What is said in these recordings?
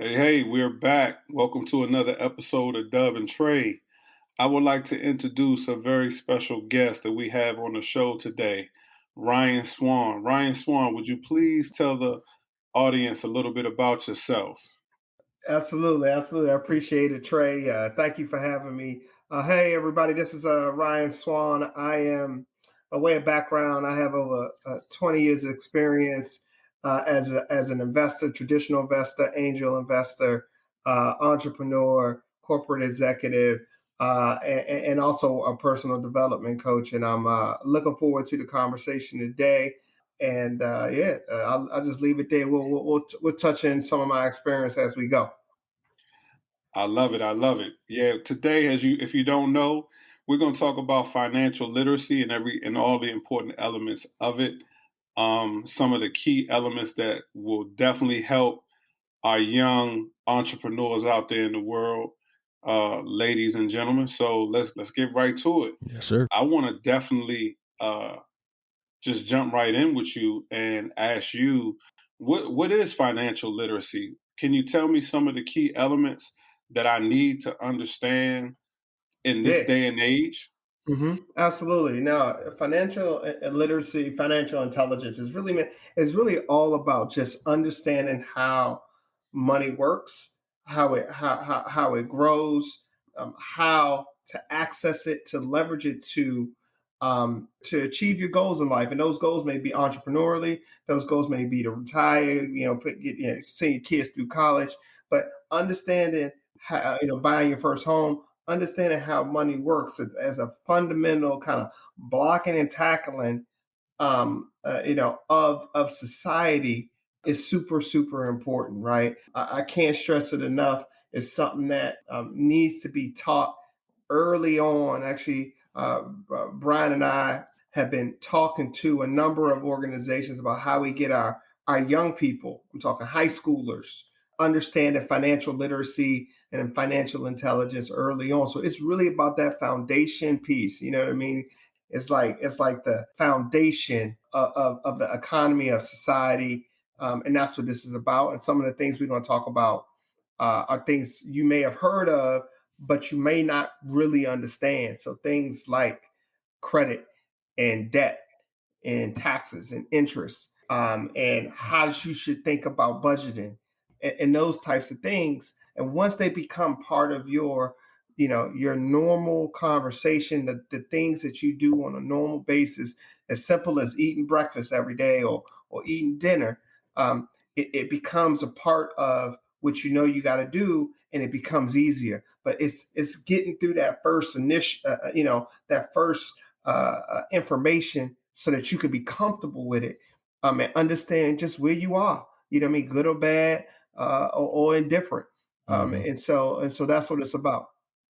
Hey, we're back. Welcome to another episode of Dove and Trey. I would like to introduce a very special guest that we have on the show today, Ryan Swann. Ryan Swann, would you please tell the audience a little bit about yourself? Absolutely, absolutely. I appreciate it, Trey. Thank you for having me. Hey, everybody, this is Ryan Swann. I am a way of background. I have over 20 years of experience as an investor, traditional investor, angel investor, entrepreneur, corporate executive, and also a personal development coach. And I'm looking forward to the conversation today. And I'll just leave it there. We'll touch in some of my experience as we go. I love it. I love it. Yeah, today, if you don't know, we're going to talk about financial literacy and all the important elements of it. Some of the key elements that will definitely help our young entrepreneurs out there in the world, ladies and gentlemen. So let's get right to it. Yes, sir. I want to definitely just jump right in with you and ask you what is financial literacy? Can you tell me some of the key elements that I need to understand in this Yeah. day and age? Absolutely. Now, financial literacy, financial intelligence is really all about just understanding how money works, how it grows, how to access it, to leverage it to achieve your goals in life. And those goals may be entrepreneurially, those goals may be to retire, send your kids through college, but understanding how, buying your first home, understanding how money works as a fundamental kind of blocking and tackling, of society is super important, right? I can't stress it enough. It's something that needs to be taught early on. Actually, Brian and I have been talking to a number of organizations about how we get our young people, I'm talking high schoolers, understanding financial literacy and financial intelligence early on. So it's really about that foundation piece. You know what I mean? It's like the foundation of the economy of society, and that's what this is about. And some of the things we're going to talk about are things you may have heard of, but you may not really understand. So things like credit and debt and taxes and interest, and how you should think about budgeting and those types of things. And once they become part of your normal conversation, the things that you do on a normal basis, as simple as eating breakfast every day or eating dinner, it becomes a part of what you got to do, and it becomes easier. But it's getting through that first initial, that first information so that you can be comfortable with it, and understand just where you are. You know what I mean, good or bad, or indifferent. hmm And so that's what it's about.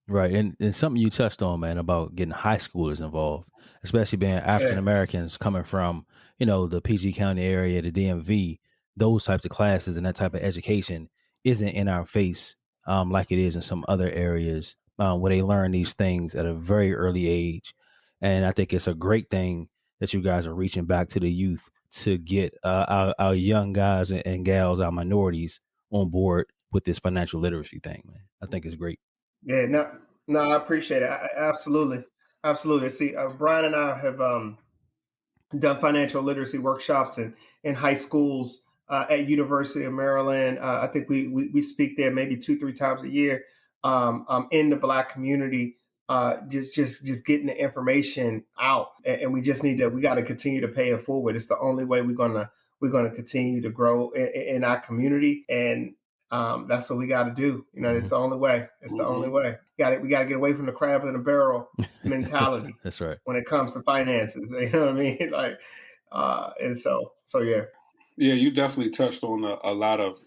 Right. And something you touched on, man, about getting high schoolers involved, especially being African Yeah. Americans coming from, the PG County area, the DMV, those types of classes and that type of education isn't in our face like it is in some other areas where they learn these things at a very early age. And I think it's a great thing that you guys are reaching back to the youth to get our young guys and gals, our minorities on board with this financial literacy thing, man. I think it's great. Yeah, no, I appreciate it. Absolutely, absolutely. See, Brian and I have done financial literacy workshops in high schools, at University of Maryland. I think we speak there maybe 2-3 times a year, in the Black community, just getting the information out, and we got to continue to pay it forward. It's the only way we're gonna continue to grow in our community, and that's what we got to do. It's Mhm. the only way. It's the only Hmm. way. We got to get away from the crab in a barrel mentality That's right. when it comes to finances. You know what I mean? Like, and so yeah. Yeah, you definitely touched on a lot of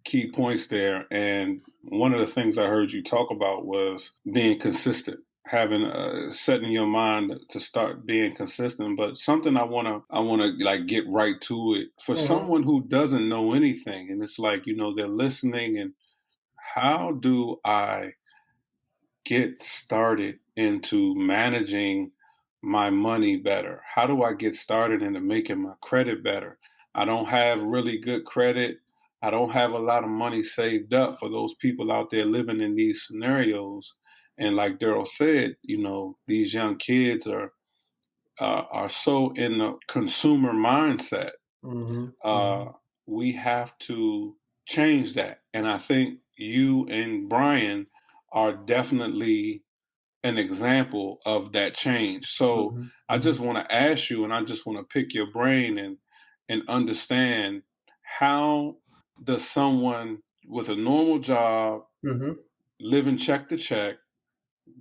key points there. And one of the things I heard you talk about was being consistent, having setting your mind to start being consistent. But something I want to like get right to it for hmm someone who doesn't know anything, and it's like they're listening, and how do I get started into managing my money better? How do I get started into making my credit better? I don't have really good credit. I don't have a lot of money saved up for those people out there living in these scenarios. And like Daryl said, these young kids are so in the consumer mindset. Mm-hmm. Uh, Mm-hmm. we have to change that. And I think you and Brian are definitely an example of that change. So Mm-hmm. I Mm-hmm. just want to ask you, and I just want to pick your brain and understand, how does someone with a normal job, Mm-hmm. living check to check,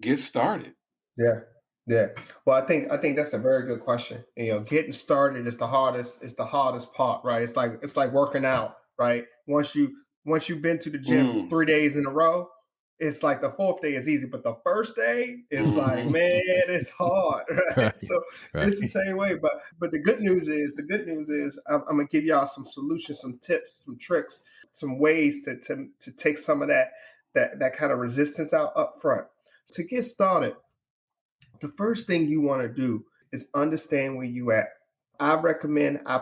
get started? Yeah. Yeah. Well, I think that's a very good question. Getting started is the hardest. It's the hardest part, right? It's like working out, right? Once you've been to the gym Mm, 3 days in a row, it's like the fourth day is easy, but the first day is like, hmm. man, it's hard, right? Right. So Right. it's the same way. But the good news is I'm gonna give y'all some solutions, some tips, some tricks, some ways to take some of that kind of resistance out up front. To get started, the first thing you want to do is understand where you at. I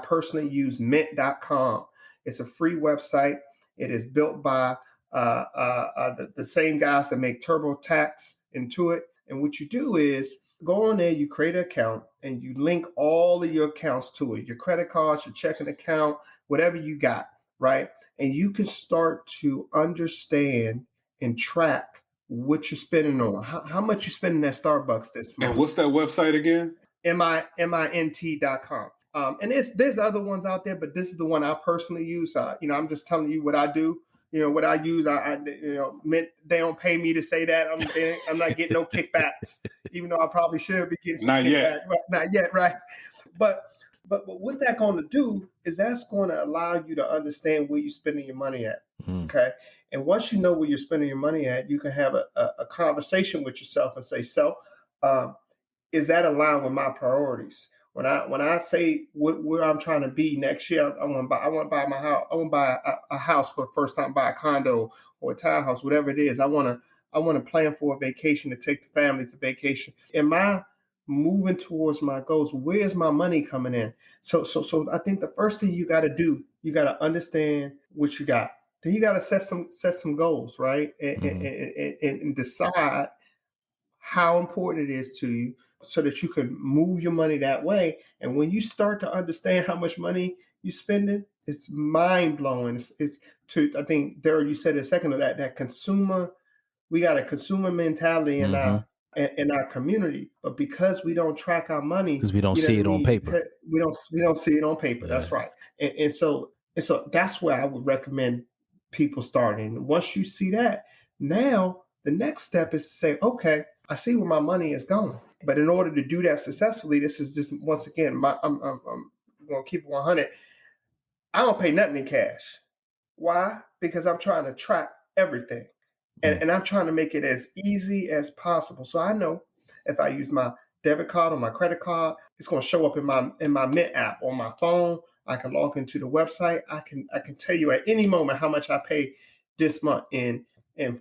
personally use mint.com. It's a free website. It is built by the same guys that make TurboTax, Intuit. And what you do is go on there, you create an account, and you link all of your accounts to it, your credit cards, your checking account, whatever you got, right? And you can start to understand and track what you're spending on, how much you spending at Starbucks this And month. what's that website again? mint.com. And there's other ones out there, but this is the one I personally use. I'm just telling you what I do. What I use. Mint, they don't pay me to say that. I'm not getting no kickbacks, even though I probably should be getting some Not yet. kickback, but not yet, right? But what that's going to do is that's going to allow you to understand where you're spending your money at. Mm. Okay. And once you know where you're spending your money at, you can have a conversation with yourself and say, um, is that aligned with my priorities? When I say where I'm trying to be next year, I want to buy my house. I want to buy a house for the first time, buy a condo or a townhouse, whatever it is. I want to plan for a vacation to take the family to vacation. Am I moving towards my goals? Where's my money coming in? So I think the first thing you got to do, you got to understand what you got. Then you got to set some goals, right? And, and, Hmm. and, and decide how important it is to you so that you can move your money that way. And when you start to understand how much money you're spending, it's mind blowing. It's to, I think, Daryl, you said a second of that consumer, we got a consumer mentality in Hmm. our community, but because we don't track our money, Because we don't you know see what I it on mean? paper. We don't see it on paper. Yeah. That's right. And so that's where I would recommend people starting. Once you see that, now the next step is to say, okay, I see where my money is going. But in order to do that successfully, this is just once again, I'm going to keep it 100. I don't pay nothing in cash. Why? Because I'm trying to track everything. And, Mm. and I'm trying to make it as easy as possible. So I know if I use my debit card or my credit card, it's going to show up in my Mint app on my phone. I can log into the website. I can tell you at any moment how much I pay this month in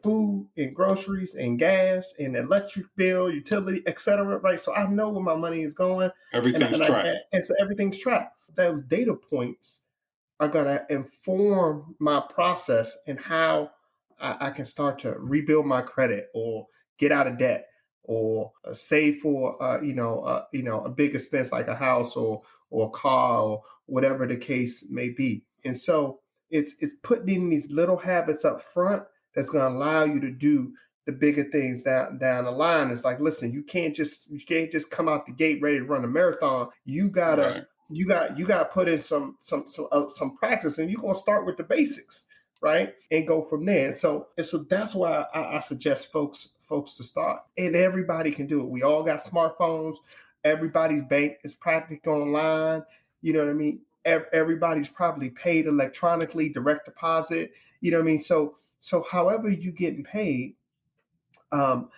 food, in groceries, in gas, in electric bill, utility, etc. Right. So I know where my money is going, and Everything's and I tracked. and so everything's tracked. Those data points are going to inform my process and how I can start to rebuild my credit or get out of debt or save for a big expense like a house or a car or whatever the case may be. And so it's putting in these little habits up front that's going to allow you to do the bigger things down the line. It's like, listen, you can't just come out the gate ready to run a marathon. Right. You got to put in some practice, and you're gonna start with the basics, right, and go from there. And so that's why I suggest folks to start, and everybody can do it. We all got smartphones. Everybody's bank is practically online. You know what I mean? Everybody's probably paid electronically, direct deposit. You know what I mean? So however you getting paid, um,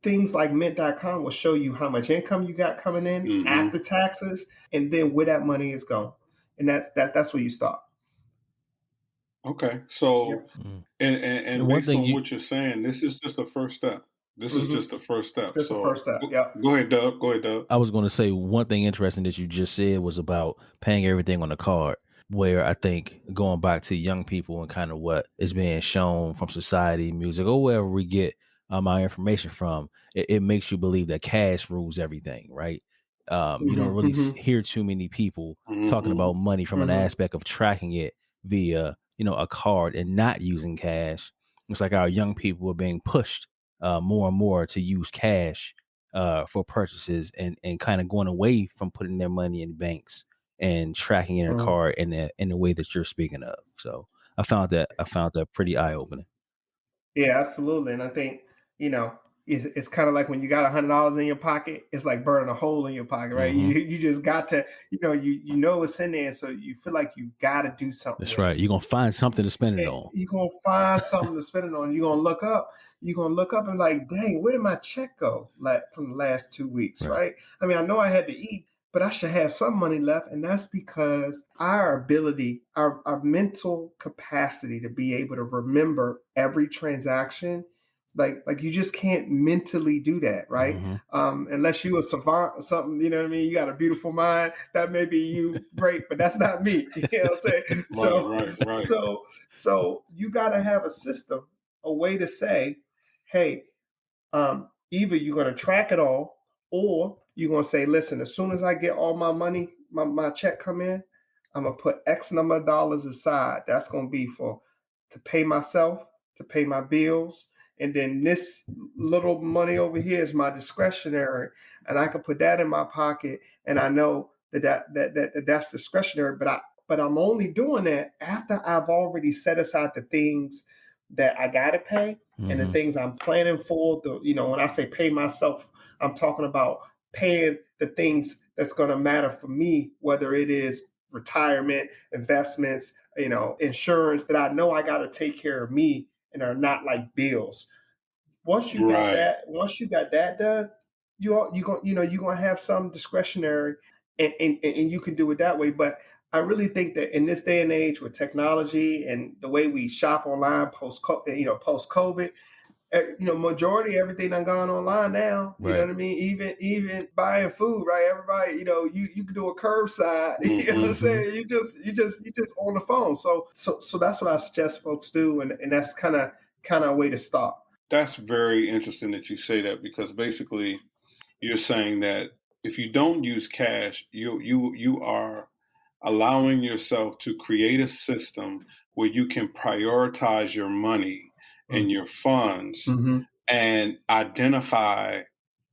things like mint.com will show you how much income you got coming in Hmm. after taxes and then where that money is going. And that's where you start. Okay. Yep. So, Mm. and And one based thing on you what you're saying, this is just the first step. This is Mm-hmm. just the first step. Just the first So, step. go, Yep. go ahead, Doug. Go ahead, Doug. I was going to say one thing interesting that you just said was about paying everything on a card. where I think going back to young people and kind of what is being shown from society, music, or wherever we get our information from, it makes you believe that cash rules everything, right? You don't really Hmm. hear too many people talking Hmm. about money from an Hmm. aspect of tracking it via, a card and not using cash. It's like our young people are being pushed more and more to use cash for purchases and kind of going away from putting their money in banks and tracking in a Hmm. car in the way that you're speaking of. So I found that pretty eye opening. Yeah, absolutely. And I think, you know, it's kind of like when you got $100 in your pocket, it's like burning a hole in your pocket, right? Hmm. You just got to, you know it's in there, so you feel like you got to do something That's with it. right. You're gonna find something to spend it And on. you're gonna find something to spend it on. You're gonna look up and like, dang, where did my check go? Like from the last 2 weeks, Right. right? I mean, I know I had to eat, but I should have some money left. And that's because our ability, our mental capacity to be able to remember every transaction, like you just can't mentally do that, right? Hmm. Unless you a savant or something, you know what I mean? You got a beautiful mind. That may be you great, but that's not me. You know what I'm saying? Right, So right, right. so you got to have a system, a way to say, hey, either you're going to track it all, or you're going to say, listen, as soon as I get all my money, my check come in, I'm going to put X number of dollars aside. That's going to be for to pay myself, to pay my bills. And then this little money over here is my discretionary, and I can put that in my pocket. And I know that's discretionary, but I'm only doing that after I've already set aside the things that I gotta pay and the Hmm. things I'm planning for. When I say pay myself, I'm talking about paying the things that's gonna matter for me, whether it is retirement, investments, insurance that I know I gotta take care of me and are not like bills. Right. Once you got that done, you're gonna have some discretionary, and you can do it that way. But I really think that in this day and age with technology and the way we shop online post COVID, majority everything done gone online now. You know Right. what I mean? Even buying food, right? Everybody, you can do a curbside. You know what I'm Hmm. saying? You just on the phone. So that's what I suggest folks do, and that's kind of a way to start. That's very interesting that you say that because basically you're saying that if you don't use cash, you are allowing yourself to create a system where you can prioritize your money and your funds Mm-hmm. and identify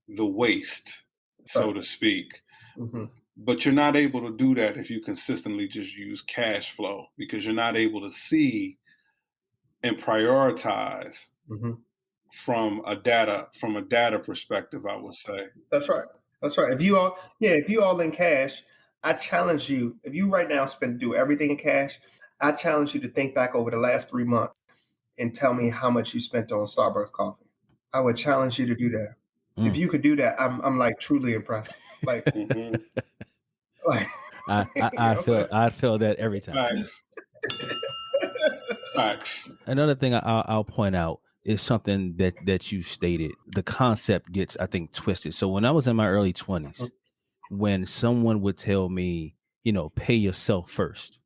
the waste, so Right. to speak. Mm-hmm. But you're not able to do that if you consistently just use cash flow because you're not able to see and prioritize Mm-hmm. from a data perspective, I would say. That's right. That's right. If you all in cash, I challenge you. If you right now do everything in cash, I challenge you to think back over the last 3 months and tell me how much you spent on Starbucks coffee. I would challenge you to do that. If Mm. you could do that, I'm like truly impressed. Like, Hmm. like, I, I you know I what I'm feel I feel that every time. Facts. Facts. Another thing I'll point out is something that you stated. The concept gets, I think, twisted. So when I was in my early 20s, when someone would tell me, pay yourself first,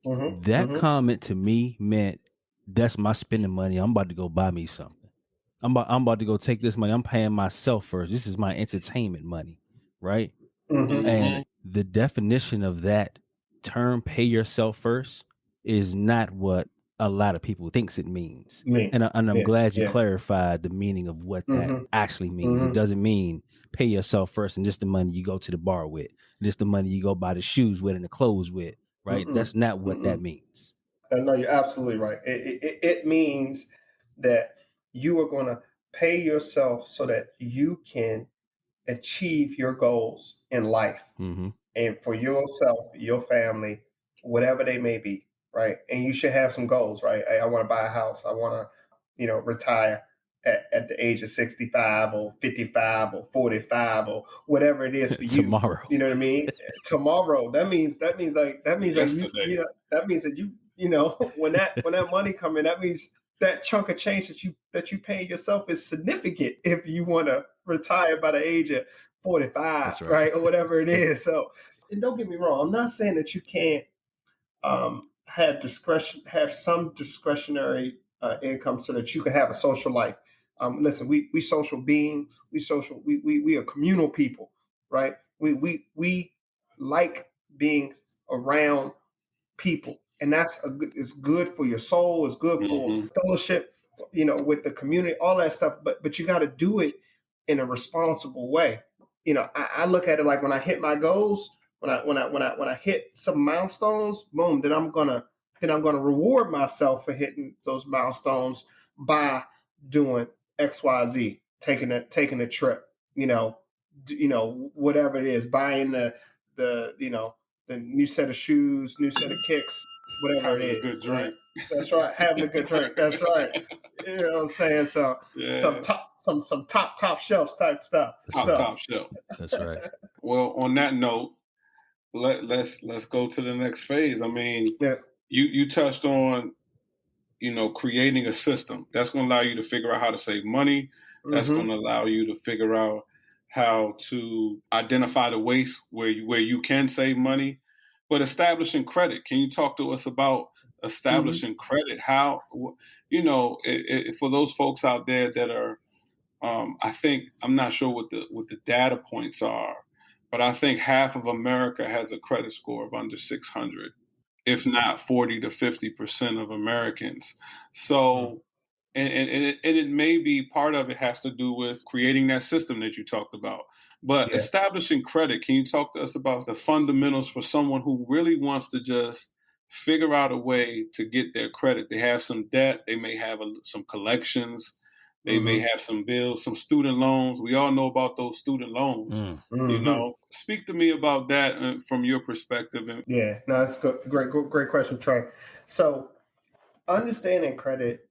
saying? that Mm-hmm. comment to me meant that's my spending money. I'm about to go buy me something. I'm about to go take this money. I'm paying myself first. This is my entertainment money, right? Mm-hmm. Hmm. And the definition of that term, pay yourself first, is not what a lot of people thinks it means. Me. And I'm Yeah. glad you Yeah. clarified the meaning of what that Mm-hmm. actually means. It Mm-hmm. doesn't mean pay yourself first and this the money you go to the bar with. This the money you go buy the shoes with and the clothes with, right? Mm-mm. That's not what that Mm-mm. means. No, you're absolutely right. It means that you are going to pay yourself so that you can achieve your goals in life Mm-hmm. and for yourself, your family, whatever they may be, right? And you should have some goals, right? I want to buy a house. I want to, retire at the age of 65 or 55 or 45 or whatever it is for you. Tomorrow. You know what I mean? Tomorrow. That means like Yesterday. that means that when that money come in, that means that chunk of change that you pay yourself is significant if you want to retire by the age of 45, That's right. right? Or whatever it is. So, and don't get me wrong, I'm not saying that you can't have some discretionary income so that you can have a social life. Listen, we social beings. We are communal people, right? We like being around people, and it's good for your soul. It's good for Mm-hmm. fellowship, with the community, all that stuff. But you got to do it in a responsible way. I look at it like when I hit my goals, when I hit some milestones, boom, then I'm gonna reward myself for hitting those milestones by doing XYZ, taking a trip, whatever it is, buying the new set of shoes, new set of kicks, whatever it Having a is, good right? drink. That's right. Having a good drink. That's right. You know what I'm saying? So Yeah. some top shelves type stuff. Top shelf. That's right. Well, on that note, let's go to the next phase. I mean, Yeah. you touched on, creating a system that's going to allow you to figure out how to save money. That's going to allow you to figure out how to identify the waste where you can save money. But establishing credit, can you talk to us about establishing credit? How, for those folks out there that are, I'm not sure what the data points are, but I think half of America has a credit score of under 600, if not 40 to 50% of Americans. So, and it may be part of it has to do with creating that system that you talked about. But Yeah. establishing credit, can you talk to us about the fundamentals for someone who really wants to just figure out a way to get their credit? They have some debt, they may have some collections, they may have some bills, some student loans. We all know about those student loans. Speak to me about that from your perspective. Yeah, no, that's good. Great question, Trey. So understanding credit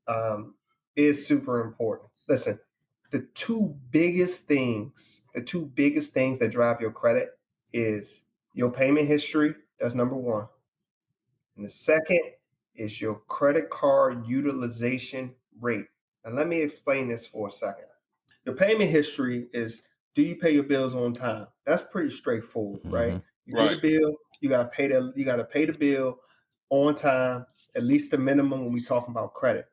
is super important. Listen, the two biggest things that drive your credit is your payment history. That's number one. And the second is your credit card utilization rate. Now, let me explain this for a second. Your payment history is, do you pay your bills on time? That's pretty straightforward, right? You get a bill, you gotta pay the bill on time, at least the minimum when we talking about credit.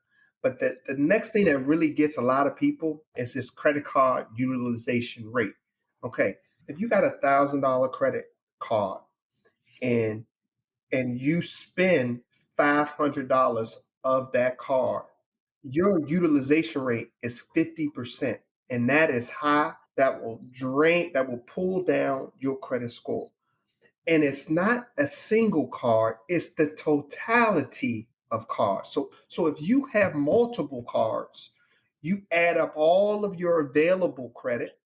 But the next thing that really gets a lot of people is this credit card utilization rate. Okay, if you got $1,000 credit card and you spend $500 of that card, your utilization rate is 50%. And that is high. That will pull down your credit score. And it's not a single card, it's the totality of cards. So if you have multiple cards, you add up all of your available credit,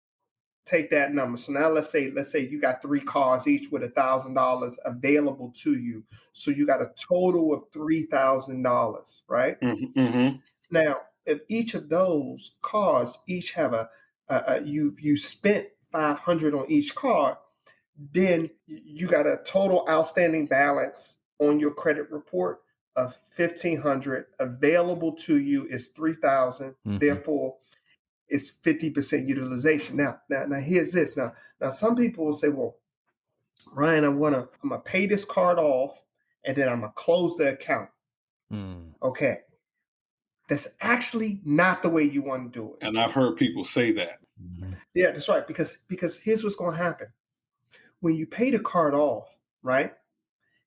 take that number. So now let's say you got 3 cards each with $1,000 available to you. So you got a total of $3,000, right? Now, if each of those cards each have you spent 500 on each card, then you got a total outstanding balance on your credit report of 1,500. Available to you is 3,000. Therefore, it's 50% utilization. Now, here's this. Now, some people will say, well, Ryan, I'm gonna pay this card off and then I'm gonna close the account. Okay. That's actually not the way you want to do it. And I've heard people say that. Yeah, that's right. Because here's what's going to happen. When you pay the card off, right?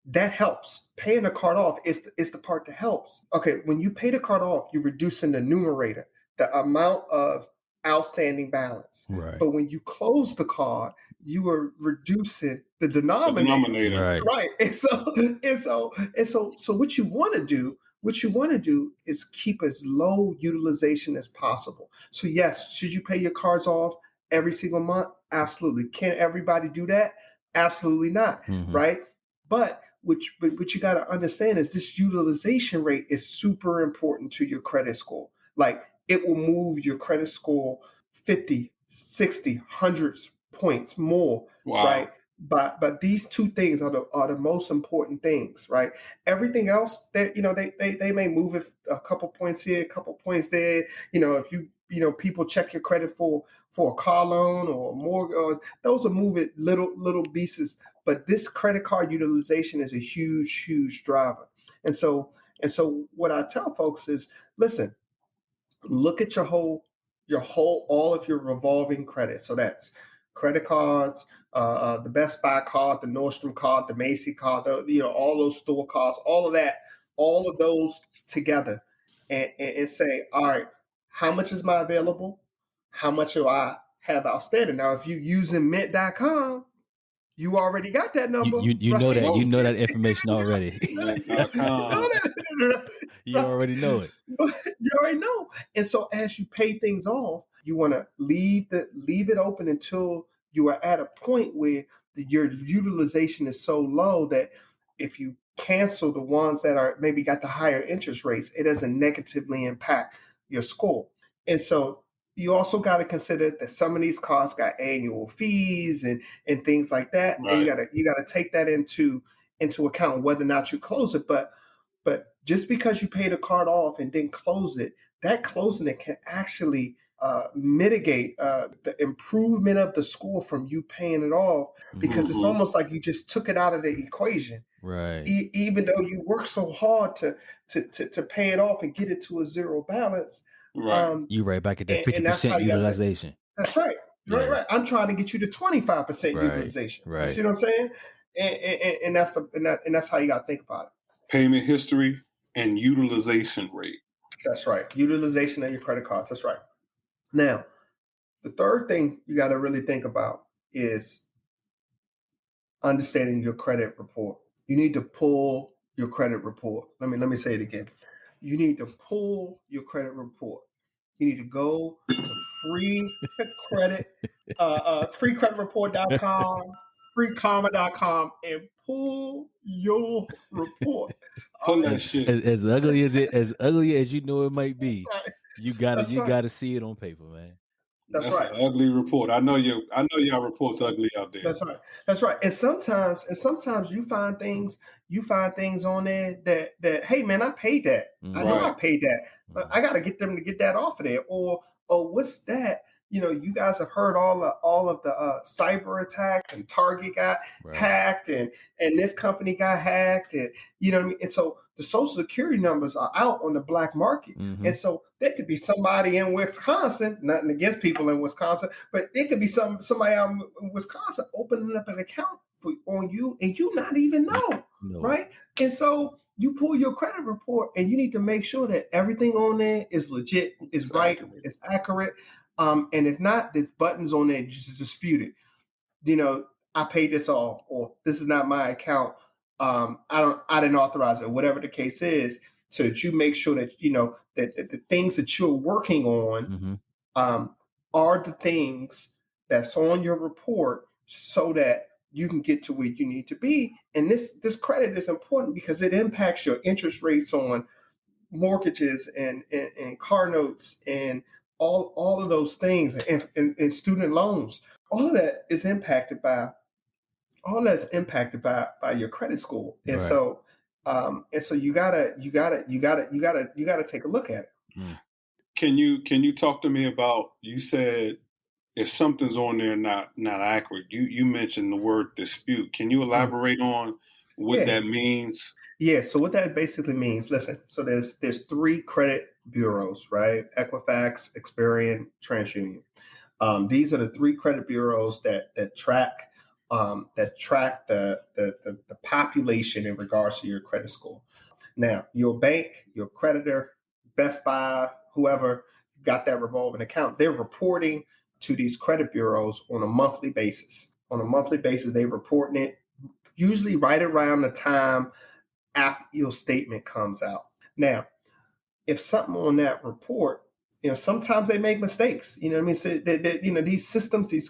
That helps. Paying the card off is the part that helps. Okay, when you pay the card off, you're reducing the numerator, the amount of outstanding balance. Right. But when you close the card, you are reducing the denominator. Right. And so what you want to do is keep as low utilization as possible. So yes, should you pay your cards off every single month? Absolutely. Can everybody do that? Absolutely not. Right. But what you got to understand is this utilization rate is super important to your credit score. Like it will move your credit score 50, 60, hundreds points more. Wow. Right. But these two things are the most important things, right? Everything else, they may move it a couple points here, a couple points there. If people check your credit for a car loan or a mortgage, those will move it little pieces but this credit card utilization is a huge driver. And so what I tell folks is, listen, look at all of your revolving credit. So that's credit cards, the Best Buy card, the Nordstrom card, the Macy card, all those store cards, all of that, all of those together, and say, all right, how much is my available? How much do I have outstanding? Now, if you're using mint.com, you already got that number. You right? know that Oh, you know that information already. Mint.com. You already know it. You already know. And so as you pay things off, you want to leave it open until you are at a point where your utilization is so low that if you cancel the ones that are maybe got the higher interest rates, it doesn't negatively impact your score. And so you also got to consider that some of these cards got annual fees and things like that. Right. And you gotta take that into account whether or not you close it. But just because you paid a card off and didn't close it, that closing it can actually mitigate the improvement of the score from you paying it off, because it's almost like you just took it out of the equation. Right. Even though you work so hard to pay it off and get it to a zero balance. Right. You right back at that And that's how 50% you gotta utilization. That's right. Yeah. Right. I'm trying to get you to 25% Right, utilization. right. You see what I'm saying? And that's how you got to think about it. Payment history and utilization rate. That's right. Utilization of your credit cards. That's right. Now, the third thing you got to really think about is understanding your credit report. You need to pull your credit report. Let me say it again. You need to pull your credit report. You need to go to freecreditreport.com, freekarma.com, and pull your report. Pull that shit. As ugly as you know it might be, Right. you gotta see it on paper, man. That's right. An ugly report. I know y'all reports ugly out there. That's right. That's right. And sometimes you find things on there that hey man, I paid that. I know I paid that. I got to get them to get that off of there. Or what's that? You guys have heard all of the cyber attacks, and Target got hacked, and this company got hacked, and what I mean. And so the Social Security numbers are out on the black market, and so there could be somebody in Wisconsin. Nothing against people in Wisconsin, but it could be somebody out in Wisconsin opening up an account on you, and you not even know, right? And so you pull your credit report, and you need to make sure that everything on there is legit, is right, is accurate. And if not, there's buttons on there just to dispute it. I paid this off, or this is not my account. I didn't authorize it, whatever the case is, so that you make sure that that the things that you're working on are the things that's on your report, so that you can get to where you need to be. And this credit is important because it impacts your interest rates on mortgages and car notes and all of those things, and student loans. All of that is impacted by your credit score. And so you gotta take a look at it. Can you talk to me about, you said if something's on there not accurate, you mentioned the word dispute. Can you elaborate on what that means? Yeah, so what that basically means, listen, so there's 3 credit bureaus, right? Equifax, Experian, TransUnion. These are the 3 credit bureaus that track the population in regards to your credit score. Now, your bank, your creditor, Best Buy, whoever got that revolving account, they're reporting to these credit bureaus on a monthly basis. On a monthly basis, they're reporting it usually right around the time after your statement comes out. Now, if something on that report, sometimes they make mistakes. You know what I mean? So these systems, these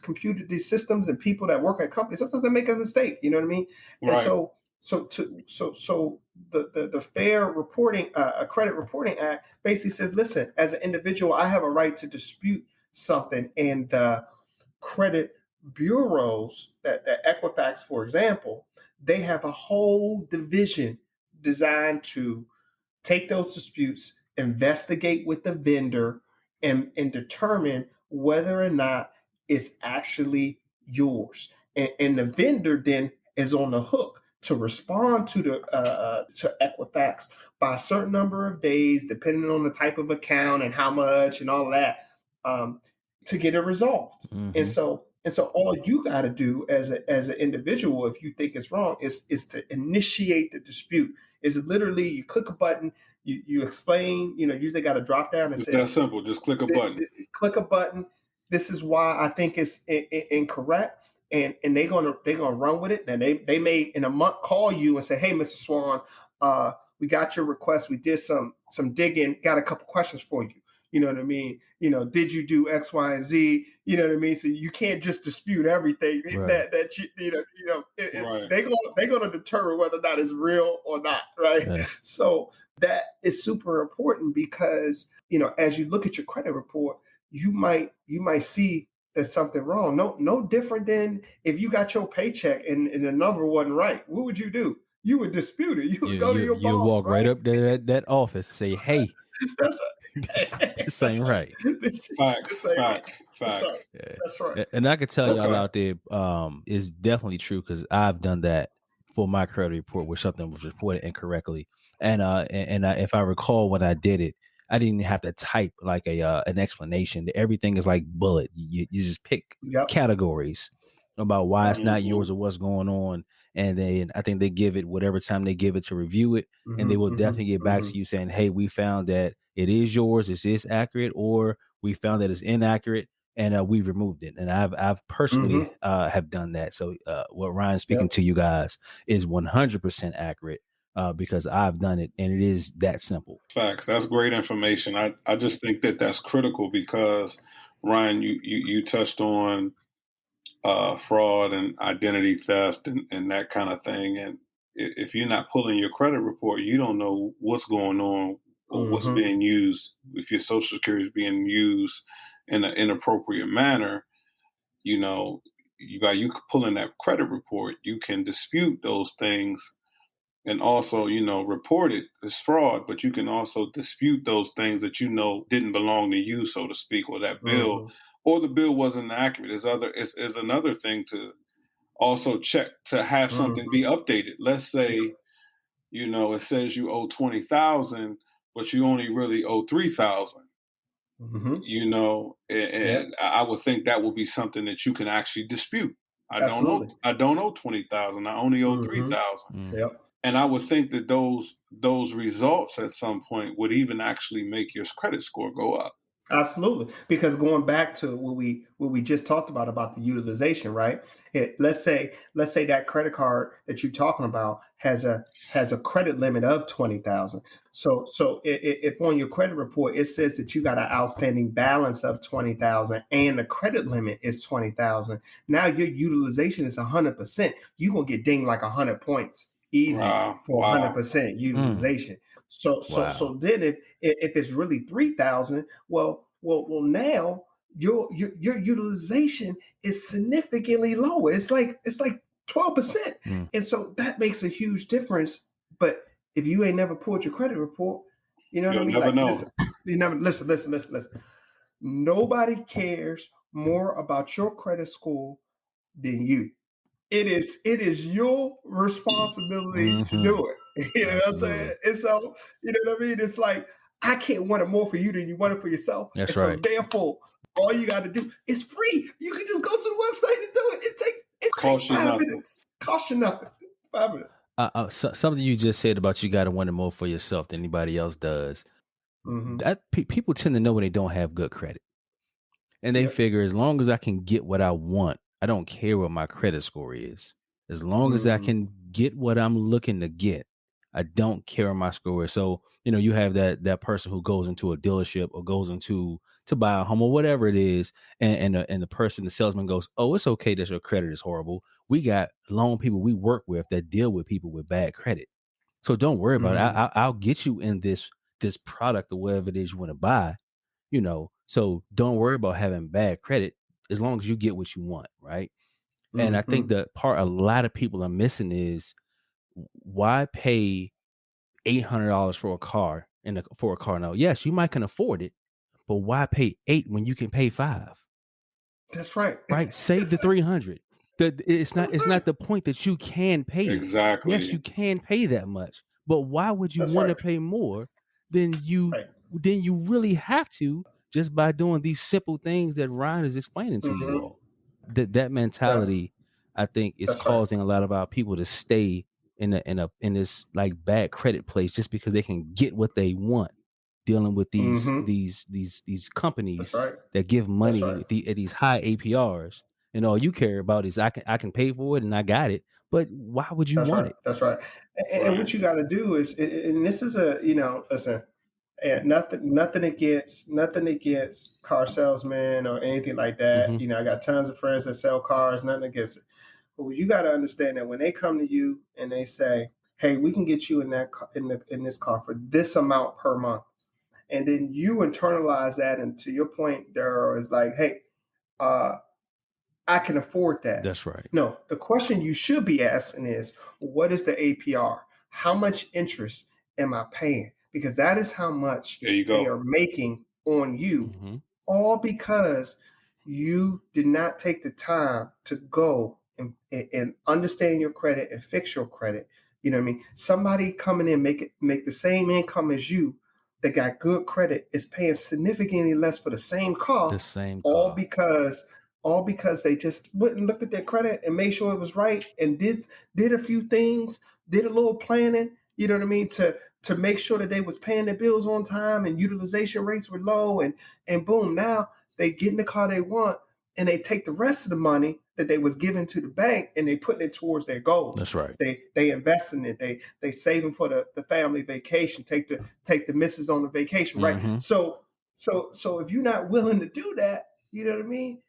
systems and people that work at companies, sometimes they make a mistake. You know what I mean? Right. And so the Fair Reporting Credit Reporting Act basically says, listen, as an individual, I have a right to dispute something, and the credit bureaus, that Equifax, for example, they have a whole division designed to take those disputes, investigate with the vendor, and determine whether or not it's actually yours. And the vendor then is on the hook to respond to the to Equifax by a certain number of days, depending on the type of account and how much and all of that, um, to get it resolved. And Hmm. so all you got to do as an individual, if you think it's wrong, is to initiate the dispute. Is literally you click a button, you explain, usually got a drop down that It's that says simple. Just click a button. click a button. This is why I think it's incorrect, and they're gonna run with it. And they may in a month call you and say, "Hey, Mr. Swann, we got your request. We did some digging. Got a couple questions for you. You know what I mean? Did you do X, Y, and Z? You know what I mean? So you can't just dispute everything Right. that Right. they're gonna determine whether or not it's real or not, right? Yeah. So that is super important because as you look at your credit report, you might see there's something wrong. No different than if you got your paycheck and the number wasn't right. What would you do? You would dispute it. You would go to your You boss, walk right right? up to that office, say, "Hey, That's this, right. this That's ain't right. right." This Facts. ain't right. Facts. That's right. Facts. Yeah. That's right. And I could tell y'all Okay. out there, is definitely true because I've done that for my credit report where something was reported incorrectly. If I recall when I did it, I didn't have to type like an explanation. Everything is like bullet. You just pick Yep. categories about why it's Yep. not Hmm. yours or what's going on, and then I think they give it whatever time they give it to review it, and they will Mm-hmm, definitely get mm-hmm, back mm-hmm, to you saying, "Hey, we found that it is yours. This is accurate, or we found that it's inaccurate." And we removed it. And I've personally mm-hmm. have done that. So what Ryan's speaking Yep. to you guys is 100% accurate because I've done it, and it is that simple. Facts. That's great information. I just think that that's critical because Ryan, you touched on fraud and identity theft and that kind of thing. And if you're not pulling your credit report, you don't know what's going on or what's Mm-hmm. being used. If your social security is being used in an inappropriate manner, you know, by you pulling that credit report, you can dispute those things and also, report it as fraud, but you can also dispute those things that didn't belong to you, so to speak, or that bill, Mm-hmm. or the bill wasn't accurate. Is another thing to also check to have something Mm-hmm. be updated. Let's Yep. say, it says you owe 20,000, but you only really owe 3,000. Mm-hmm. Yep. And I would think that would be something that you can actually dispute. I don't owe Absolutely. I don't owe 20,000. I only owe Mm-hmm. 3,000. Mm. Yep. And I would think that those results at some point would even actually make your credit score go up. Absolutely, because going back to what we just talked about the utilization, right? Let's say that credit card that you're talking about has a credit limit of 20,000. So if on your credit report it says that you got an outstanding balance of 20,000 and the credit limit is 20,000, now your utilization is 100%. You're gonna get dinged like 100 points easy Wow, for wow, 100% Mm. utilization. So so Wow. so then if it's really 3,000, well now your utilization is significantly lower. It's like 12%. Mm. And so that makes a huge difference. But if you ain't never pulled your credit report, you know what I you'll mean? never Like, know. listen, you never listen. Nobody cares more about your credit score than you. It is your responsibility to Hmm. do it. You know what I'm saying? Absolutely. And so, you know what I mean? It's like I can't want it more for you than you want it for yourself. That's And so right. therefore, all you got to do is free. You can just go to the website and do it. It take Cost you 5 minutes. nothing. Cost you nothing. 5 minutes. Something you just said about you got to want it more for yourself than anybody else does. Mm-hmm. People tend to know when they don't have good credit. And they Yep. figure as long as I can get what I want, I don't care what my credit score is. As long as I Mm-hmm. can get what I'm looking to get, I don't care what my score is. So, you have that person who goes into a dealership or goes into to buy a home or whatever it is, and the person, the salesman goes, "Oh, it's okay that your credit is horrible. We got loan people we work with that deal with people with bad credit. So don't worry about it. Mm-hmm. I'll get you in this product or whatever it is you want to buy, so don't worry about having bad credit as long as you get what you want, right? And I think Mm-hmm. the part a lot of people are missing is why pay $800 for a car for a car note? Yes, you might can afford it, but why pay 8 when you can pay 5? That's right. Right? Save the 300. It's not the point that you can pay it. Yes, you Exactly. can pay that much, but why would you That's want right. to pay more than you Right. really have to just by doing these simple things that Ryan is explaining to you Mm-hmm. all? That Yeah, mentality, I think, is that's right. causing a lot of our people to stay in this like bad credit place just because they can get what they want, dealing with Mm-hmm. these That's companies right. that give That's money right. with at these high APRs, and all you care about is I can pay for it and I got it. But why would you That's want right. it? That's right. And Right. what you got to do is, and this is a, listen, and nothing against car salesmen or anything like that. Hmm. I got tons of friends that sell cars. Nothing against it. But you got to understand that when they come to you and they say, "Hey, we can get you in that in this car for this amount per month," and then you internalize that, and to your point, Daryl, is like, "Hey, uh, I can afford that." That's right. No, the question you should be asking is, what is the APR? How much interest am I paying? Because that is how much There you they go. are making on you, Hmm. all because you did not take the time to go and understand your credit and fix your credit. You know what I mean? Somebody coming in make the same income as you that got good credit is paying significantly less for the same The car, same all car. because they just went and looked at their credit and made sure it was right and did a few things, did a little planning, you know what I mean, to make sure that they was paying their bills on time and utilization rates were low, and boom, now they get in the car they want, and they take the rest of the money that they was giving to the bank and they putting it towards their goals. That's right. They invest in it. They saving for the family vacation, take the missus on the vacation, right? Hmm. So if you're not willing to do that, you know what I mean?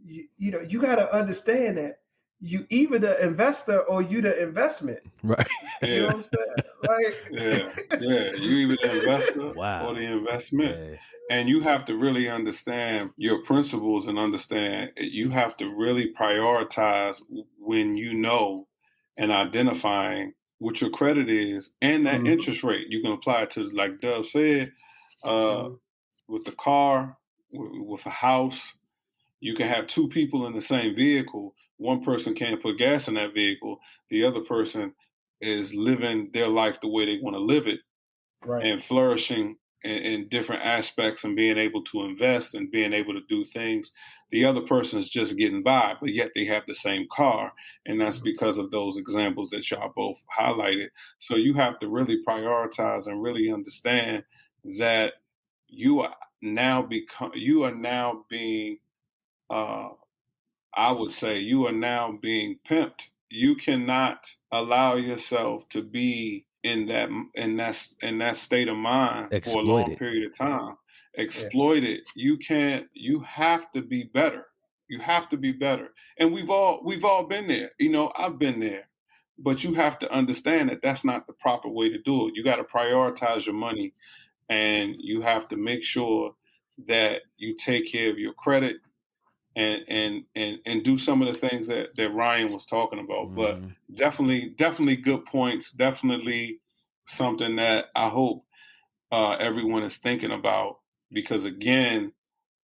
You got to understand that you either the investor or you the investment. Right. You know Yeah. what I'm saying? Like, Yeah. Yeah. You either the investor or the Wow. investment. Yeah. And you have to really understand your principles and understand you have to really prioritize when you know and identifying what your credit is and that mm-hmm, interest rate. You can apply it to, like Dove said, uh, mm-hmm, with the car, with a house. You can have two people in the same vehicle. One person can't put gas in that vehicle. The other person is living their life the way they want to live it right. and flourishing in different aspects and being able to invest and being able to do things. The other person is just getting by, but yet they have the same car. And that's Mm-hmm, because of those examples that y'all both highlighted. So you have to really prioritize and really understand that you are now being uh, I would say you are now being pimped. You cannot allow yourself to be in that state of mind for a long Exploited. period of time. yeah. Exploit it. You can't. You have to be better. You have to be better. And we've all been there. I've been there. But you have to understand that that's not the proper way to do it. You got to prioritize your money, and you have to make sure that you take care of your credit and do some of the things that Ryan was talking about. But Hmm. definitely good points. Definitely something that I hope everyone is thinking about, because again,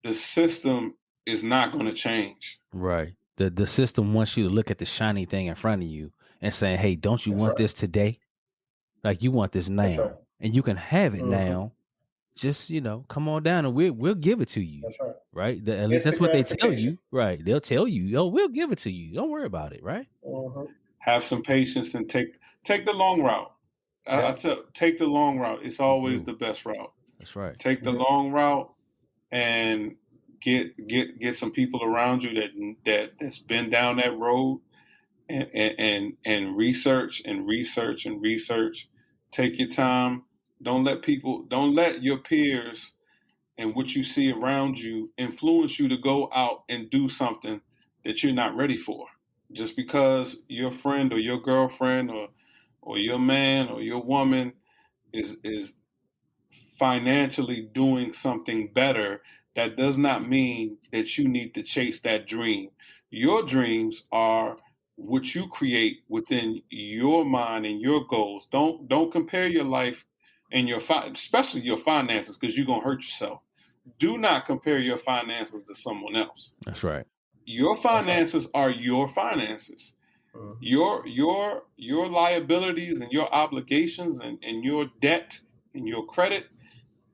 the system is not going to change. Right. The system wants you to look at the shiny thing in front of you and saying, "Hey, don't you That's want right. this today? Like you want this That's right. now, and you can have it Mm-hmm, now. Just come on down and we'll give it to you." that's right. Right. At least that's Instant what they tell gratification. you. Right. They'll tell you, "Oh, we'll give it to you. Don't worry about it." Right. Mm-hmm. Have some patience and take the long route. I Yep. tell take the long route. It's You always do. the best route. That's right. Take the Yep. long route and get some people around you that's been down that road, and research and research and research. Take your time. Don't let your peers and what you see around you influence you to go out and do something that you're not ready for. Just because your friend or your girlfriend or your man or your woman is financially doing something better, that does not mean that you need to chase that dream. Your dreams are what you create within your mind and your goals. Don't compare your life and especially your finances, because you're gonna hurt yourself. Do not compare your finances to someone else. That's right. Your That's right. finances are your finances. Mhm. Your liabilities and your obligations and your debt and your credit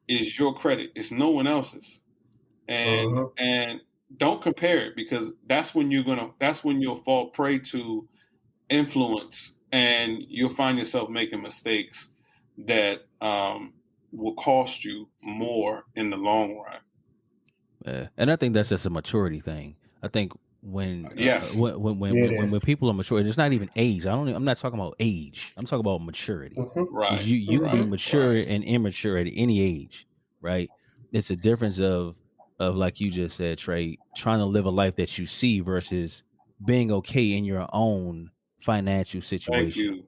is your credit. It's no one else's. Mhm. And don't compare it, because that's when you'll fall prey to influence, and you'll find yourself making mistakes that will cost you more in the long run. And I think that's just a maturity thing. I think when Yes. It is. when people are mature, it's not even age. I'm not talking about age. I'm talking about maturity. Mhm. Because Right. you can be Right. mature Right. and immature at any age, right? It's a difference of like you just said, Trey, trying to live a life that you see versus being okay in your own financial Thank situation, you.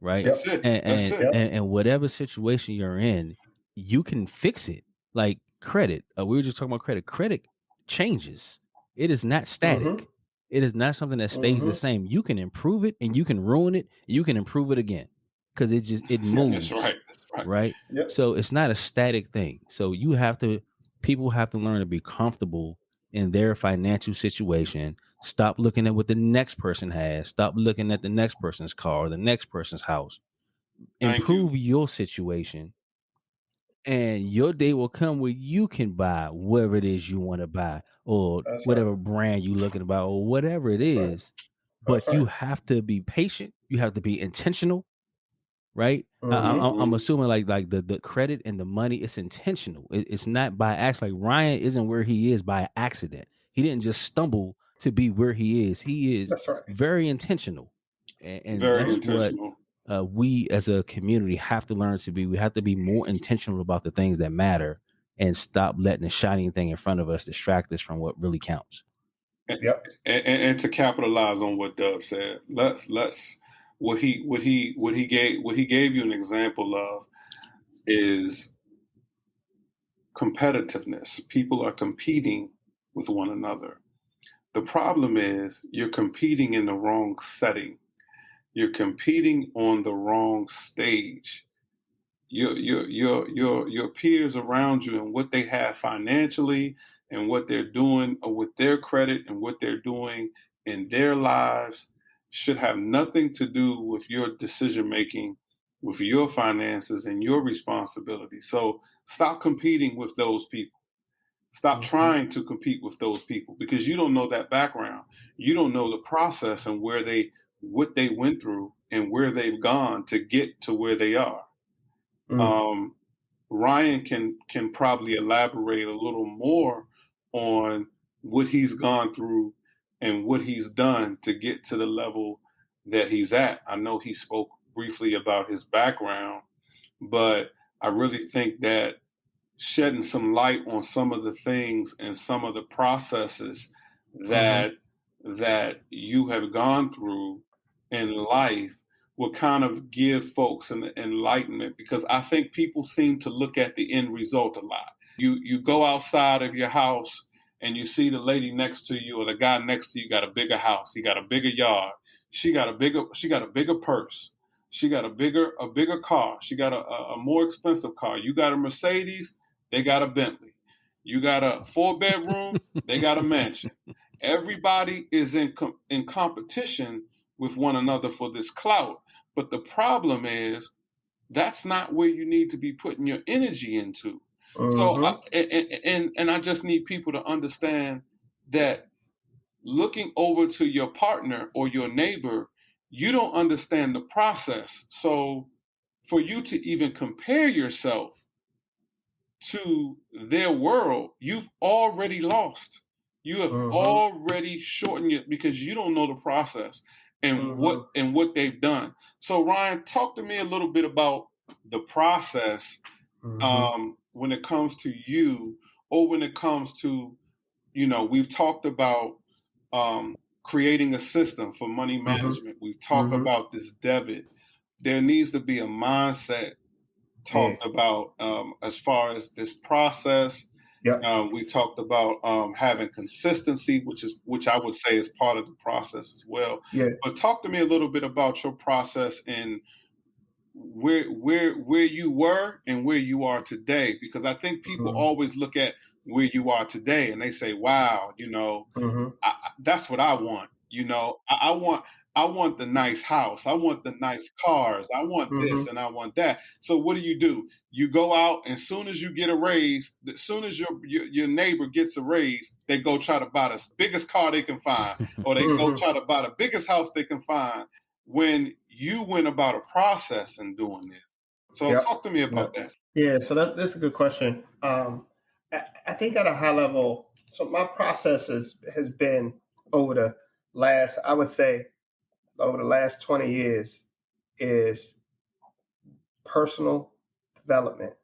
right? That's Yep. it. And That's and it. Yep. and, and whatever situation you're in, you can fix it. Like credit, we were just talking about credit. Credit changes. It is not Mhm. static. It is not something that stays the Mhm. same. You can improve it, and you can ruin it. And you can improve it again because it That's moves, right. That's right. right? Yep. So it's not a static thing. So people have to learn to be comfortable in their financial situation. Stop looking at what the next person has. Stop looking at the next person's car, the next person's house. Thank you. Improve your situation, and your day will come where you can buy whatever it is you want to buy, or That's right. whatever brand you looking about, or whatever it That's right. is. That's But you right. have to be patient. You have to be intentional, right? Mhm. I'm Mhm. assuming like the credit and the money, it's intentional. It's not by accident. Like Ryan isn't where he is by accident. He didn't just stumble to be where he is. He is That's right. very intentional, and Very that's what intentional. we as a community have to learn to be. We have to be more intentional about the things that matter, and stop letting the shiny thing in front of us distract us from what really counts. And, Yep. and to capitalize on what Dub said, let's what he gave you an example of is competitiveness. People are competing with one another. The problem is you're competing in the wrong setting. You're competing on the wrong stage. Your peers around you and what they have financially and what they're doing with their credit and what they're doing in their lives should have nothing to do with your decision making, with your finances and your responsibility. So stop competing with those people. Stop Mhm. trying to compete with those people, because you don't know that background. You don't know the process and what they went through and where they've gone to get to where they are. Mm. um, Ryan can probably elaborate a little more on what he's gone through and what he's done to get to the level that he's at. I know he spoke briefly about his background, but I really think that shedding some light on some of the things and some of the processes Mhm. that you have gone through in life will kind of give folks an enlightenment, because I think people seem to look at the end result a lot. You go outside of your house and you see the lady next to you or the guy next to you got a bigger house, he got a bigger yard, she got a bigger purse, she got a bigger car, she got a more expensive car. You got a Mercedes, they got a Bentley. You got a 4 bedroom, they got a mansion. Everybody is in competition with one another for this clout. But the problem is that's not where you need to be putting your energy into. So, Mhm. and I just need people to understand that looking over to your partner or your neighbor, you don't understand the process. So, for you to even compare yourself to their world, you've already lost. You have Mhm. already shortened it because you don't know the process Mhm. and what they've done. So Ryan, talk to me a little bit about the process Mhm. when it comes to you, or when it comes to, we've talked about creating a system for money Mhm. management. We've talked Mhm. about this debit. There needs to be a mindset Yeah. talked about as far as this process. Yep. We talked about having consistency, which I would say is part of the process as well. Yeah. But talk to me a little bit about your process and where you were and where you are today, because I think people Mhm. always look at where you are today, and they say, "Wow, Mm-hmm. that's what I want." I want the nice house. I want the nice cars. I want this Mm-hmm. and I want that. So what do? You go out, and as soon as you get a raise, as soon as your neighbor gets a raise, they go try to buy the biggest car they can find, or they go Mm-hmm. try to buy the biggest house they can find. When you went about a process in doing this, so Yep. talk to me about Yep. that. Yeah. So that's a good question. I think at a high level, so my process has been over the last, I would say, over the last 20 years is personal development.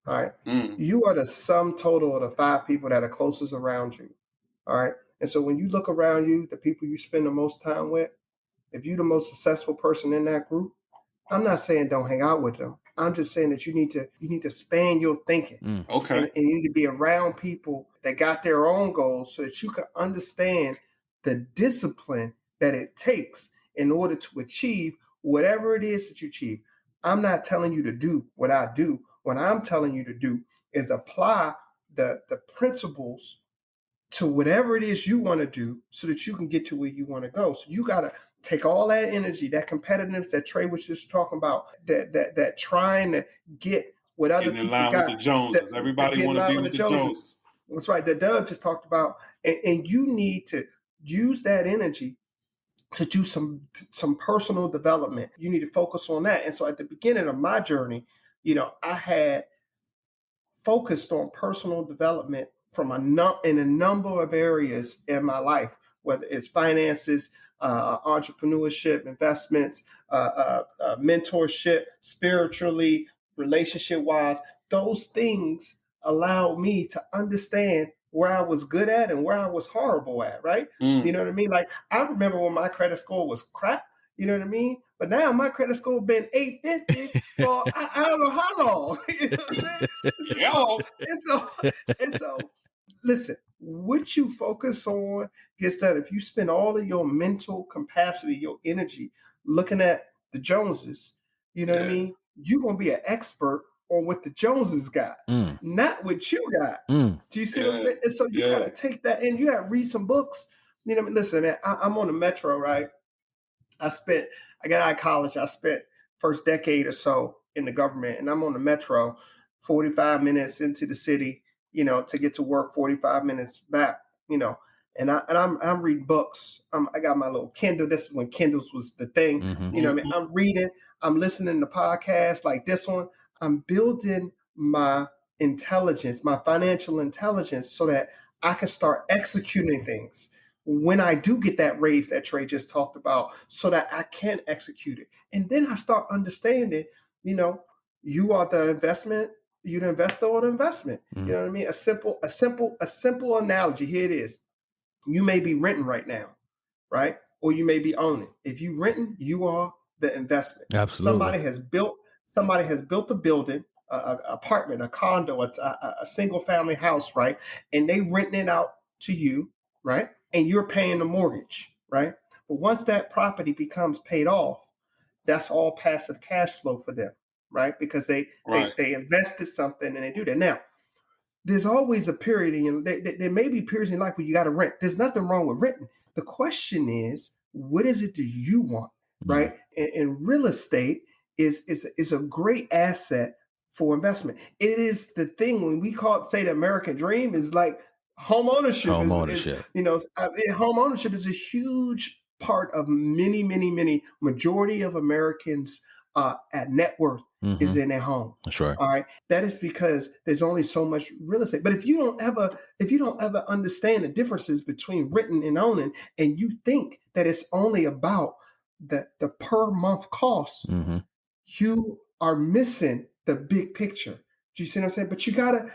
All right. Mm, You are the sum total of the 5 people that are closest around you. All right. And so when you look around you, the people you spend the most time with, if you're the most successful person in that group, I'm not saying don't hang out with them. I'm just saying that you need to span your thinking. okay. And you need to be around people that got their own goals so that you can understand the discipline that it takes in order to achieve whatever it is that you achieve. I'm not telling you to do what I do. What I'm telling you to do is apply the principles to whatever it is you want to do so that you can get to where you want to go. So you got to take all that energy, that competitiveness that Trey was just talking about, that trying to get what other Getting in people line with got, the that, Joneses. that Everybody get in want to line be with with the the Joneses. Joneses. That's right. That Doug just talked about. And you need to use that energy to do some personal development. You need to focus on that. And so at the beginning of my journey, I had focused on personal development from in a number of areas in my life, whether it's finances, entrepreneurship, investments, mentorship, spiritually, relationship wise. Those things allowed me to understand where I was good at and where I was horrible at, right? You Mm, know what I mean? Like, I remember when my credit score was crap, you know what I mean? But now my credit score been 850 for I don't know how long. You know what I'm saying? So, hello. and so, and so, listen, what you focus on gets done. If you spend all of your mental capacity, your energy looking at the Joneses, you know what I Yeah. mean? You're going to be an expert on what the Joneses got, Mm, not what you got. mm. Do you see what I'm Yeah. saying? And so you got Yeah. to take that and you got to read some books. You know, listen, man, I'm on the metro, right? I got out of college. I spent first decade or so in the government, and I'm on the metro, 45 minutes into the city, to get to work, 45 minutes back, I'm reading books. I got my little Kindle. This is when Kindles was the thing. Mm-hmm. You know what I mean? I'm reading, I'm listening to podcasts like this one. I'm building my intelligence, my financial intelligence, so that I can start executing things when I do get that raise that Trey just talked about, so that I can execute it. And then I start understanding, you know, you are the investment, you the investor or the investment. You know what I mean? A simple analogy. Here it is. You may be renting right now, right? Or you may be owning. If you renting, you are the investment. Absolutely. Somebody has built a building, a apartment, a condo, a single family house, right? And they renting it out to you, right? And you're paying the mortgage, right? But once that property becomes paid off, that's all passive cash flow for them, right? Because they Right. invested something and they do that. Now, there's always a period there may be periods in your life where you got to rent. There's nothing wrong with renting. The question is, what is it do you want, Mm. right? And real estate is a great asset for investment. It is the thing when we say the American dream is like home ownership Home is ownership. home ownership is a huge part of many majority of Americans at net worth is in their home. That's right. All right. That is because there's only so much real estate. But if you don't ever understand the differences between renting and owning, and you think that it's only about the per month costs, Mm-hmm. you are missing the big picture. Do you see what I'm saying? But you gotta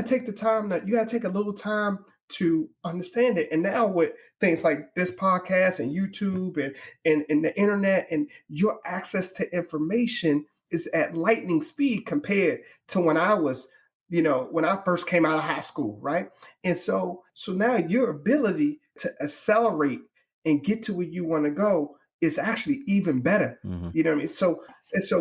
take the time you gotta take a little time to understand it. And now with things like this podcast and YouTube and the internet and your access to information is at lightning speed compared to when I first came out of high school, right? And so now your ability to accelerate and get to where you want to go is actually even better. Mm-hmm. You know what I mean? So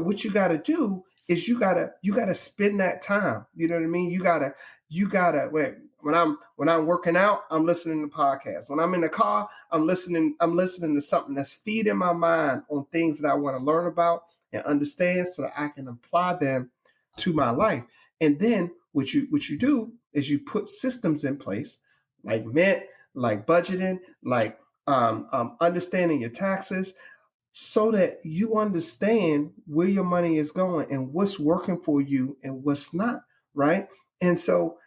what you got to do is you gotta spend that time. You know what I mean? You gotta You gotta wait. When I'm working out, I'm listening to podcasts. When I'm in the car, I'm listening to something that's feeding my mind on things that I want to learn about and understand so that I can apply them to my life. And then what you do is you put systems in place like Mint, like budgeting, like understanding your taxes, so that you understand where your money is going and what's working for you and what's not, right? And so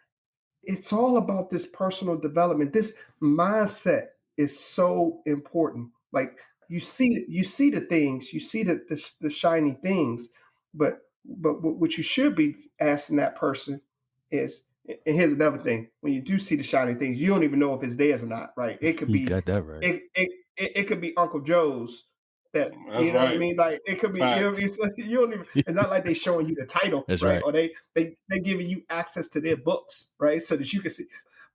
it's all about this personal development. This mindset is so important. Like you see the things, you see the shiny things, but what you should be asking that person is, and here's another thing: when you do see the shiny things, you don't even know if it's theirs or not, right? It could You be got that right. it could be Uncle Joe's that, That's you know what I right. mean? Like it could be, you know what I Facts. mean? So you don't even, it's not like they showing you the title, That's right? right. Or they giving you access to their books, right? So that you can see.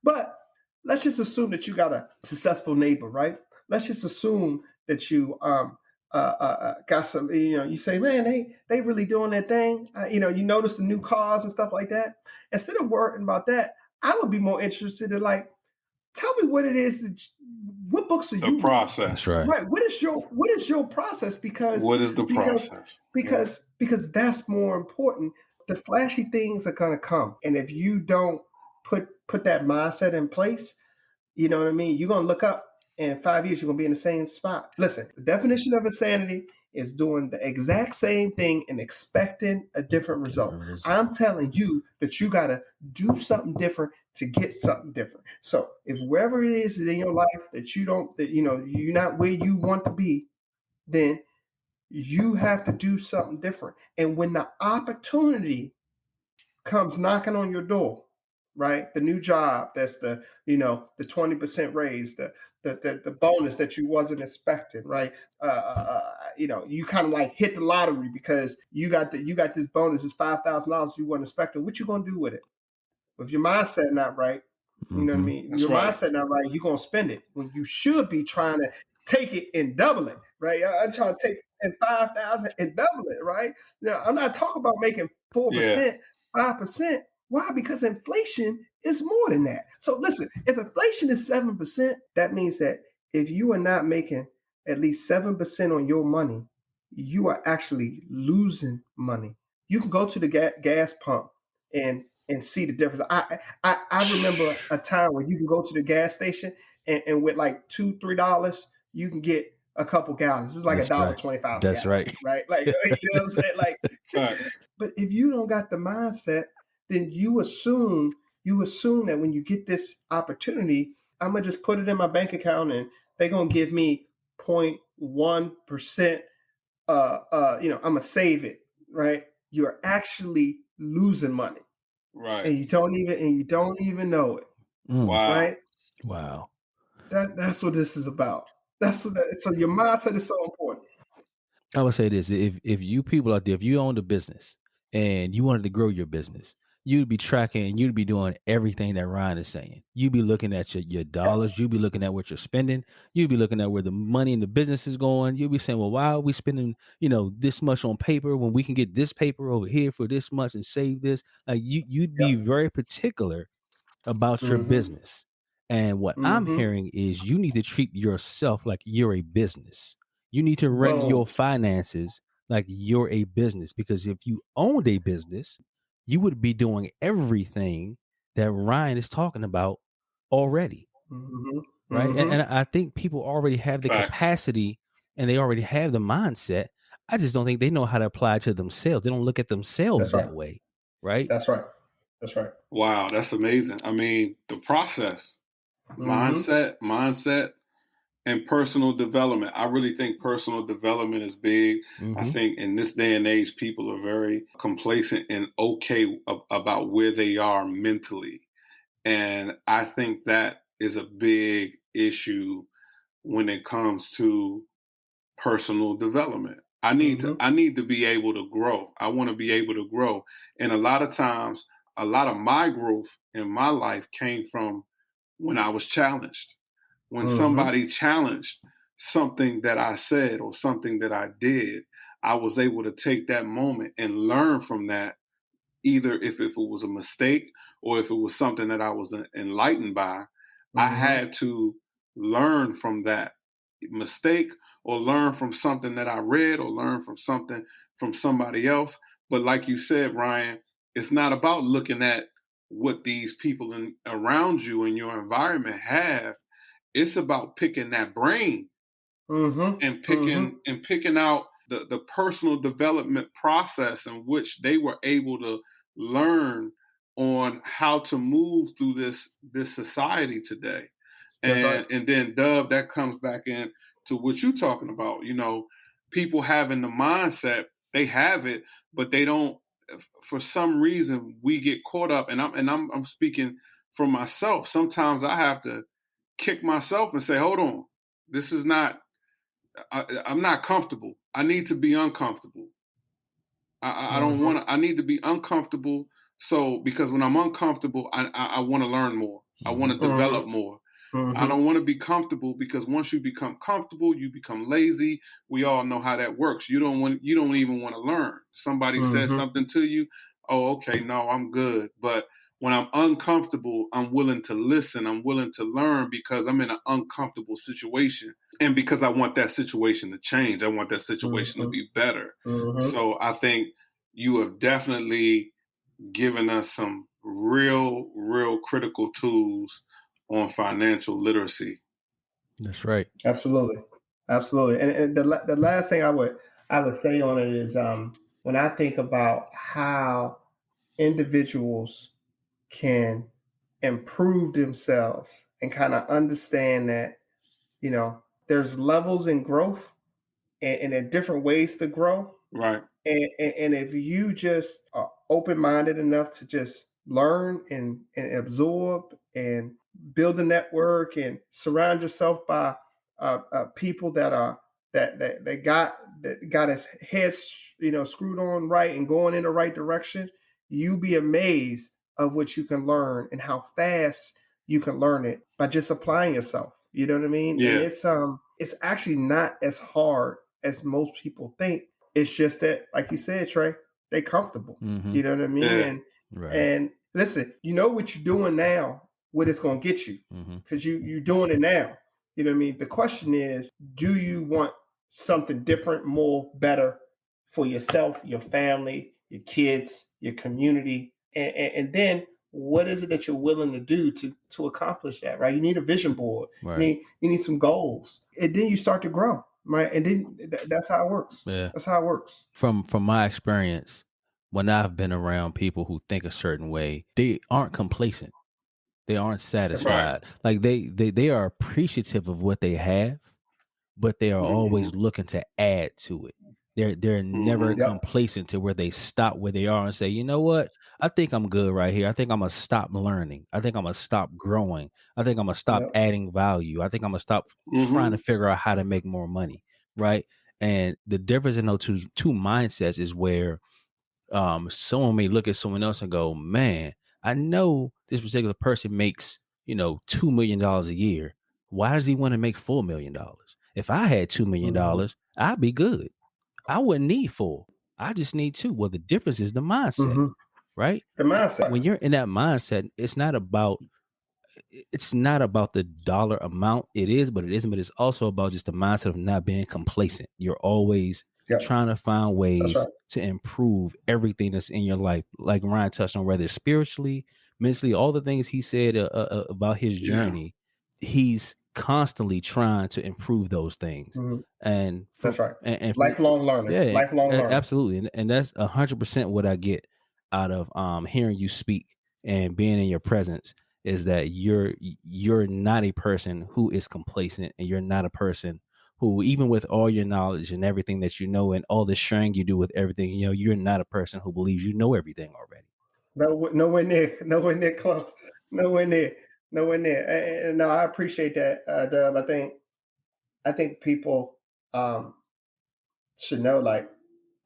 But let's just assume that you got a successful neighbor, right? Let's just assume that you got some, you know, you say, man, they really doing their thing. You know, you notice the new cars and stuff like that. Instead of worrying about that, I would be more interested in like, tell me what it is what books are The you reading? That's process. right. Right. What is your process? What is the Because process? Yeah. because that's more important. The flashy things are gonna come. And if you don't put that mindset in place, you know what I mean? You're gonna look up and in 5 years you're gonna be in the same spot. Listen, the definition of insanity is doing the exact same thing and expecting a different result. Different result. I'm telling you that you gotta do something different to get something different. So if wherever it is in your life that you don't, that you know, you're not where you want to be, then you have to do something different. And when the opportunity comes knocking on your door, right? The new job, that's the, you know, the 20% raise, the bonus that you wasn't expecting, right? You know, you kind of like hit the lottery because you got this bonus, it's $5,000 you weren't expecting. What you gonna do with it? If your mindset not right, you know what I Mm-hmm. mean? That's Your right. mindset not right, you're gonna spend it when you should be trying to take it and double it, right? I'm trying to take and 5,000 and double it, right? Now I'm not talking about making Yeah. 4%, 5%. Why? Because inflation is more than that. So listen, if inflation is 7%, that means that if you are not making at least 7% on your money, you are actually losing money. You can go to the gas pump and see the difference. I remember a time when you can go to the gas station and with like $2-3, you can get a couple gallons. It was like a That's dollar right. 25 a That's gallon, right. right? Like you know what I'm saying? Like, Facts. but if you don't got the mindset, then you assume that when you get this opportunity, I'm gonna just put it in my bank account and they're gonna give me 0.1%. You know, I'm gonna save it, right? You're actually losing money Right. and you don't even know it, Mm, Wow. right? wow. That's what this is about. So your mindset is so important. I would say this: if you people out there, if you owned a business and you wanted to grow your business, you'd be tracking, you'd be doing everything that Ryan is saying. You'd be looking at your Yep. dollars, you'd be looking at what you're spending, you'd be looking at where the money in the business is going. You'd be saying, well, why are we spending, this much on paper when we can get this paper over here for this much and save this? Like you'd be Yep. very particular about your Mm-hmm. business. And what I'm Mm-hmm. hearing is you need to treat yourself like you're a business. You need to run your Boom. finances like you're a business, because if you owned a business, you would be doing everything that Ryan is talking about already, Mm-hmm. right? And Mm-hmm. I think people already have the Facts. capacity and they already have the mindset. I just don't think they know how to apply it to themselves. They don't look at themselves That's right. that way, right? That's right. That's right. Wow. That's amazing. I mean, the process, Mm-hmm. mindset, and personal development. I really think personal development is big. I Mm-hmm. think in this day and age, people are very complacent and okay about where they are mentally. And I think that is a big issue when it comes to personal development. Mm-hmm. I need to be able to grow. I want to be able to grow. And a lot of times, a lot of my growth in my life came from when I was challenged. When Mm-hmm. somebody challenged something that I said or something that I did, I was able to take that moment and learn from that either if it was a mistake or if it was something that I was enlightened by, I Mm-hmm. had to learn from that mistake or learn from something that I read or learn from something from somebody else. But like you said, Ryan, it's not about looking at what these people around you in your environment have. It's about picking that brain Mm-hmm. and Mm-hmm. picking out the personal development process in which they were able to learn on how to move through this society today. That's right. And then Dove, that comes back in to what you're talking about, people having the mindset, they have it, but they don't, for some reason we get caught up, and I'm speaking for myself. Sometimes I have to kick myself and say, hold on, this is not, I'm not comfortable. I need to be uncomfortable. I don't Mm-hmm. want to. I need to be uncomfortable. So because when I'm uncomfortable, I want to learn more. I want to Mm-hmm. Mm-hmm. develop more. I Mm-hmm. don't want to be comfortable because once you become comfortable, you become lazy. We all know how that works. You don't even want to learn. Somebody says Mm-hmm. something to you. Oh, okay, no, I'm good. But when I'm uncomfortable, I'm willing to listen. I'm willing to learn because I'm in an uncomfortable situation. And because I want that situation to change. I want that situation to Mm-hmm. be better. Mm-hmm. So I think you have definitely given us some real critical tools on financial literacy. That's right. Absolutely. Absolutely. And the last thing I would say on it is when I think about how individuals can improve themselves and kind of understand that, there's levels in growth and there are different ways to grow. Right. And if you just are open minded enough to just learn and absorb and build a network and surround yourself by people that got his head screwed on right and going in the right direction, you be amazed of what you can learn and how fast you can learn it by just applying yourself. You know what I mean? And Yeah. it's actually not as hard as most people think. It's just that, like you said, Trey, they comfortable. Mm-hmm. You know what I mean? Yeah. Right. And listen, you know what you're doing now, what it's gonna get you, Mm-hmm. because you're doing it now. You know what I mean? The question is, do you want something different, more, better for yourself, your family, your kids, your community, and then what is it that you're willing to do to accomplish that? Right? You need a vision board. Right. You need some goals, and then you start to grow. Right? And then that's how it works. Yeah. That's how it works. From my experience, when I've been around people who think a certain way, they aren't complacent. They aren't That's right. Right. satisfied. Like they are appreciative of what they have, but they are Mm-hmm. always looking to add to it. They're never Mm-hmm. Yep. complacent to where they stop where they are and say, you know what? I think I'm good right here. I think I'm gonna stop learning. I think I'm gonna stop growing. I think I'm gonna stop Yep. adding value. I think I'm gonna stop trying to Mm-hmm. figure out how to make more money. Right. And the difference in those two mindsets is where someone may look at someone else and go, man, I know this particular person makes, $2 million a year. Why does he want to make $4 million? If I had Mm-hmm. $2 million, I'd be good. I wouldn't need four. I just need two. Well, the difference is the mindset, Mm-hmm. right? The mindset. When you're in that mindset, it's not about the dollar amount. It is, but it isn't. But it's also about just the mindset of not being complacent. You're always Yep. trying to find That's ways right. to improve everything that's in your life. Like Ryan touched on, whether it's spiritually, mentally, all the things he said about his Yeah. journey, he's constantly trying to improve those things. Mm-hmm. And That's from right. and from Lifelong learning. yeah, Lifelong learning. absolutely, and that's 100% what I get out of hearing you speak and being in your presence is that you're not a person who is complacent, and you're not a person who, even with all your knowledge and everything that you know and all the sharing you do with everything, you're not a person who believes you know everything already. No, nowhere near. Nowhere near close. Nowhere near. Nowhere near. And no, I appreciate that, Dub. I think people should know, like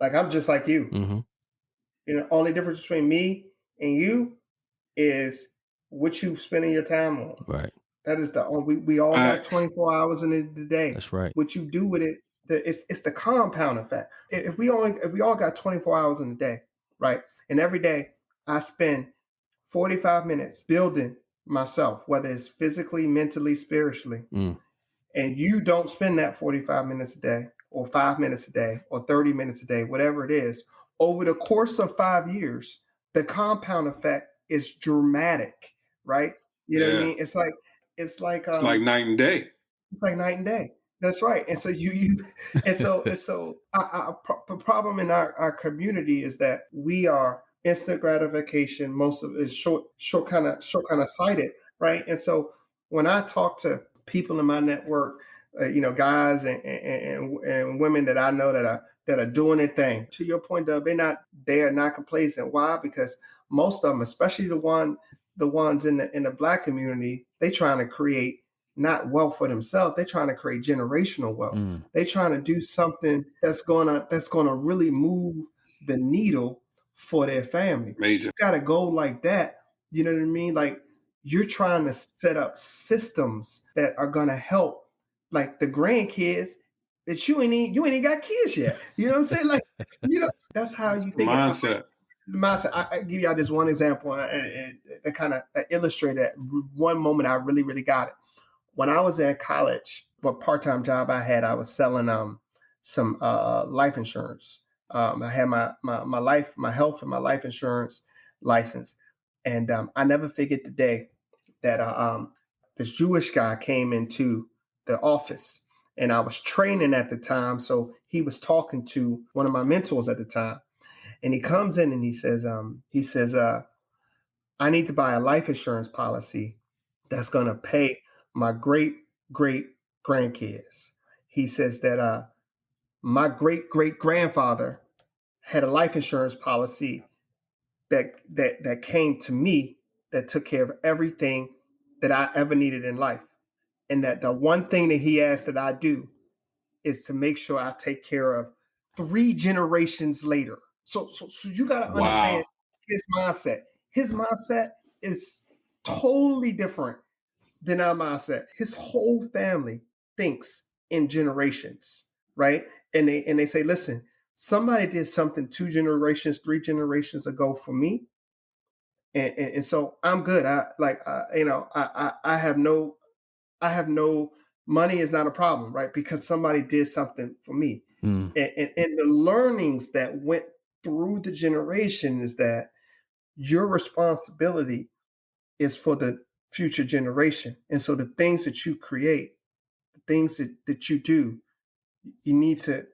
I'm just like you. Mm-hmm. Only difference between me and you is what you spending your time on. Right. That is the only. We all got Facts. 24 hours in the day. That's right. What you do with it, it's the compound effect. If we all got 24 hours in the day, right, and every day I spend 45 minutes building myself, whether it's physically, mentally, spiritually, Mm. and you don't spend that 45 minutes a day or 5 minutes a day or 30 minutes a day, whatever it is, over the course of 5 years, the compound effect is dramatic, right? You know what I Yeah. mean? It's like It's like night and day. it's like night and day. That's right. And so you the problem in our community is that we are instant gratification. Most of it is short kind of sighted, right? And so when I talk to people in my network, guys and women that I know that are doing their thing. To your point, Doug, they are not complacent. Why? Because most of them, especially the ones in the Black community, they trying to create not wealth for themselves. They're trying to create generational wealth. Mm. They're trying to do something that's gonna really move the needle for their family. Major. You got a goal like that, you know what I mean? Like you're trying to set up systems that are gonna help like the grandkids that you ain't even got kids yet. You know what I'm saying? Like, that's how you think about Mindset. mindset. I give y'all this one example and kind of illustrate that one moment I really, really got it. When I was in college, what part-time job I had, I was selling some life insurance. I had my health and my life insurance license, and I never forget the day that this Jewish guy came into the office, and I was training at the time, so he was talking to one of my mentors at the time, and he comes in and he says, I need to buy a life insurance policy that's going to pay my great great grandkids. He says that my great great grandfather had a life insurance policy that came to me that took care of everything that I ever needed in life, and that the one thing that he asked that I do is to make sure I take care of 3 generations later. So you got to understand Wow. his mindset. His mindset is totally different than our mindset. His whole family thinks in generations, right? And they say, listen, somebody did something 2 generations, 3 generations ago for me, and so I'm good. I have no money is not a problem, right? Because somebody did something for me. Mm. And the learnings that went through the generation is that your responsibility is for the future generation. And so the things that you create, the things that you do, you need to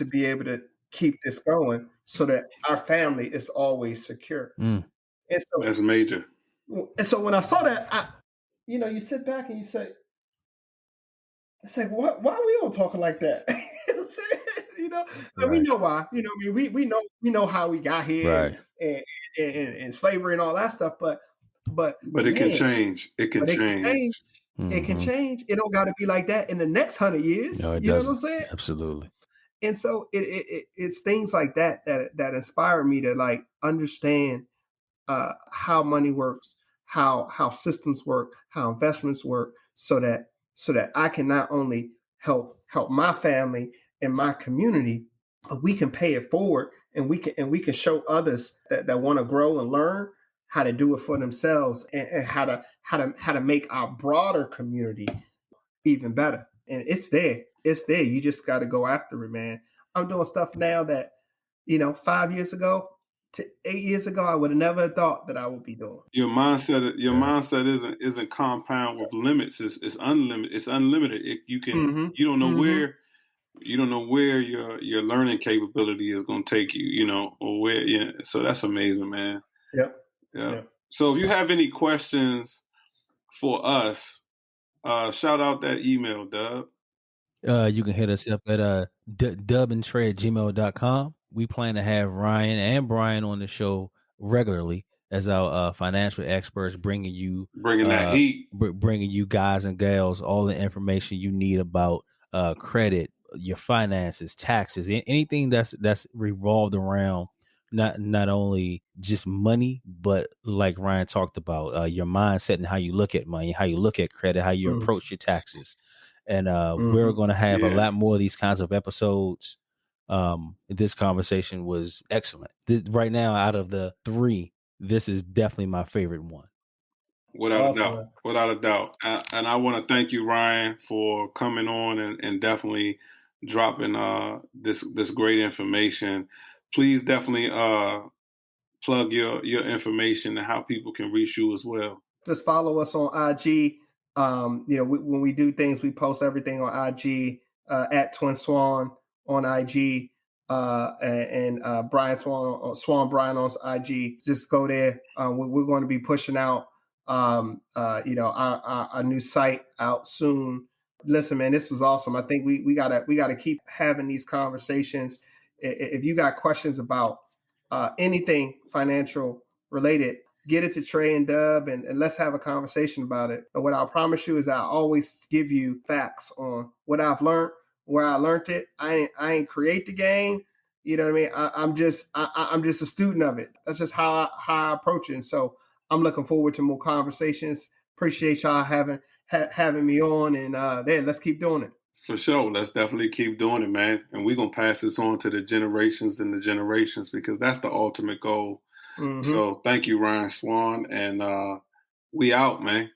be able to keep this going so that our family is always secure. Mm. And so That's major. when I saw that, you sit back and you say, it's like, why are we all talking like that? You know what I'm saying? And we Right. know why. I mean, we know how we got here Right. and slavery and all that stuff. But But it can man, change. It can but it can change. change. It can Mm-hmm. change. It don't got to be like that in the next 100 years. No, it You know what I'm doesn't. saying? Absolutely. And so it's things like that inspire me to like understand how money works, how systems work, how investments work, so that I can not only help my family and my community, but we can pay it forward, and we can show others that want to grow and learn how to do it for themselves, and how to make our broader community even better. And it's there. It's there. You just got to go after it, man. I'm doing stuff now that 5 years ago to 8 years ago, I would have never thought that I would be doing. Your mindset. Your Yeah. mindset isn't compound with limits. It's unlimited. It's unlimited. You can. Mm-hmm. You don't know Mm-hmm. where your learning capability is going to take you. Or where. Yeah. So that's amazing, man. Yep. Yeah. Yep. So if you have any questions for us, shout out that email, Dub. You can hit us up at dubandtrey@gmail.com. We plan to have Ryan and Brian on the show regularly as our financial experts, bringing you Bringing that heat. bringing you guys and gals all the information you need about credit, your finances, taxes, anything that's revolved around not only just money, but like Ryan talked about, your mindset and how you look at money, how you look at credit, how you Mm-hmm. approach your taxes. And Mm-hmm. we're going to have a Yeah. lot more of these kinds of episodes. This conversation was excellent. Right now, out of the 3 this is definitely my favorite one. Without a doubt, Awesome. without a doubt. And I want to thank you, Ryan, for coming on and definitely dropping this great information. Please definitely plug your information and how people can reach you as well. Just follow us on IG. When we do things, we post everything on IG at Twin Swann on IG, and Brian Swann on Swann Brian on IG. Just go there. We're going to be pushing out, our new site out soon. Listen, man, this was awesome. I think we gotta keep having these conversations. If you got questions about anything financial related, get it to Trey and Dub, and let's have a conversation about it. And what I promise you is I always give you facts on what I've learned, where I learned it. I ain't create the game. You know what I mean? I'm just a student of it. That's just how I approach it. And so I'm looking forward to more conversations. Appreciate y'all having me on, and then let's keep doing it. For sure. Let's definitely keep doing it, man. And we're going to pass this on to the generations and the generations because that's the ultimate goal. Mm-hmm. So thank you, Ryan Swann. And we out, man.